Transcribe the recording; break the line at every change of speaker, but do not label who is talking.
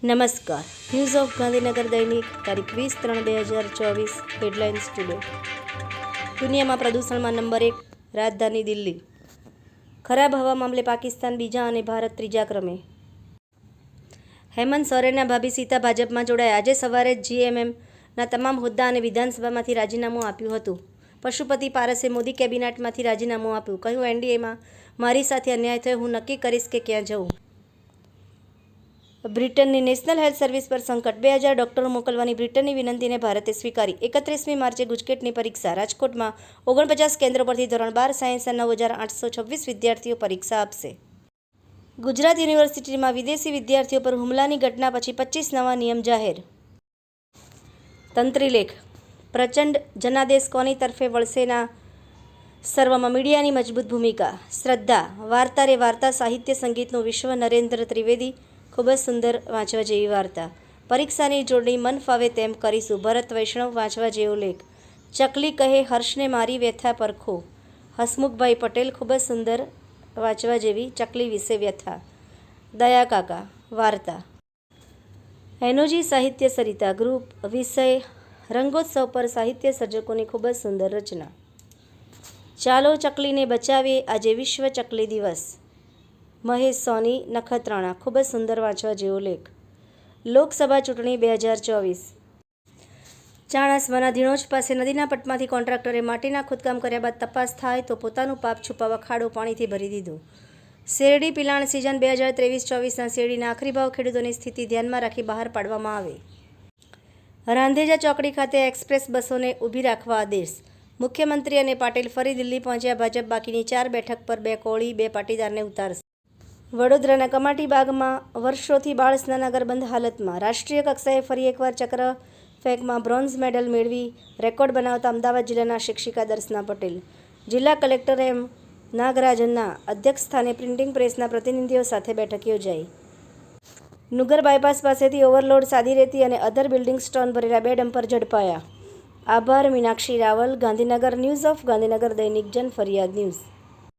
નમસ્કાર. News of Gandhinagar દૈનિક તારીખ 20/3/2024. Headlines today. દુનિયામાં પ્રદૂષણમાં નંબર 1 રાજધાની દિલ્હી. ખરાબ હવા મામલે પાકિસ્તાન બીજા અને ભારત ત્રીજા ક્રમે. હેમંત સોરેનના ભાભી સીતા ભાજપમાં જોડાયા. આજે સવારે જ જીએમએમના તમામ હોદ્દા અને વિધાનસભામાંથી રાજીનામું આપ્યું હતું. પશુપતિ પારસે મોદી કેબિનેટમાંથી રાજીનામું આપ્યું. કહ્યું, એનડીએમાં મારી સાથે અન્યાય થયો, હું નક્કી કરીશ કે ક્યાં જવું. બ્રિટનની નેશનલ હેલ્થ સર્વિસ પર સંકટ. 2000 ડોક્ટરો મોકલવાની બ્રિટનની વિનંતીને ભારતે સ્વીકારી. 31મી માર્ચે ગુજકેટની પરીક્ષા. રાજકોટમાં 49 કેન્દ્રો પરથી ધોરણ 12 સાયન્સના 9826 વિદ્યાર્થીઓ પરીક્ષા આપશે. ગુજરાત યુનિવર્સિટીમાં વિદેશી વિદ્યાર્થીઓ પર હુમલાની ઘટના પછી 25 નવા નિયમ જાહેર. તંત્રીલેખ. પ્રચંડ જનાદેશ કોની તરફે વળશેના સર્વમાં મીડિયાની મજબૂત ભૂમિકા. શ્રદ્ધા. વાર્તા રે વાર્તા સાહિત્ય સંગીતનું વિશ્વ. નરેન્દ્ર ત્રિવેદી. ખૂબ જ સુંદર વાંચવા જેવી વાર્તા. પરીક્ષાની જોડણી મન ફાવે તેમ કરીશું. ભરત વૈષ્ણવ. વાંચવા જેવો લેખ. ચકલી કહે હર્ષને મારી વ્યથા પરખો. હસમુખભાઈ પટેલ. ખૂબ જ સુંદર વાંચવા જેવી ચકલી વિશે વ્યથા. દયા કાકા. વાર્તા. એનોજી સાહિત્ય સરિતા ગ્રુપ. વિષય રંગોત્સવ પર સાહિત્ય સર્જકોની ખૂબ જ સુંદર રચના. ચાલો ચકલીને બચાવીએ, આજે વિશ્વ ચકલી દિવસ. મહેશ સોની. નખત્રાણા. ખૂબ જ સુંદર વાંચવા જેવો લેખ. લોકસભા ચૂંટણી 2024. ચાણસ્માના ધીણોજ પાસે નદીના પટમાંથી કોન્ટ્રાક્ટરે માટીના ખોદકામ કર્યા બાદ તપાસ થાય તો પોતાનું પાપ છુપાવવા ખાડો પાણીથી ભરી દીધો. શેરડી પિલાણ સિઝન 2023-24ના શેરડીના આખરી ભાવ ખેડૂતોની સ્થિતિ ધ્યાનમાં રાખી બહાર પાડવામાં આવે. રાંધેજા ચોકડી ખાતે એક્સપ્રેસ બસોને ઊભી રાખવા આદેશ. મુખ્યમંત્રી અને પાટીલ ફરી દિલ્હી પહોંચ્યા. ભાજપ બાકીની 4 બેઠક પર 2 કોળી 2 પાટીદારને ઉતારશે. વડોદરાના કમાટી બાગમાં વર્ષોથી બાળ સ્નાનાગર બંધ હાલતમાં. રાષ્ટ્રીય કક્ષાએ ફરી એકવાર ચક્ર ફેંકમાં બ્રોન્ઝ મેડલ મેળવી રેકોર્ડ બનાવતા અમદાવાદ જિલ્લાના શિક્ષિકા દર્શના પટેલ. જિલ્લા કલેક્ટર એમ નાગરાજનના અધ્યક્ષસ્થાને પ્રિન્ટિંગ પ્રેસના પ્રતિનિધિઓ સાથે બેઠક યોજાઈ. નુગર બાયપાસ પાસેથી ઓવરલોડ સાદી રેતી અને અધર બિલ્ડિંગ સ્ટોન ભરેલા 2 ડમ્પર ઝડપાયા. આભાર. મીનાક્ષી રાવલ. ગાંધીનગર. ન્યૂઝ ઓફ ગાંધીનગર દૈનિક જન ફરિયાદ ન્યૂઝ.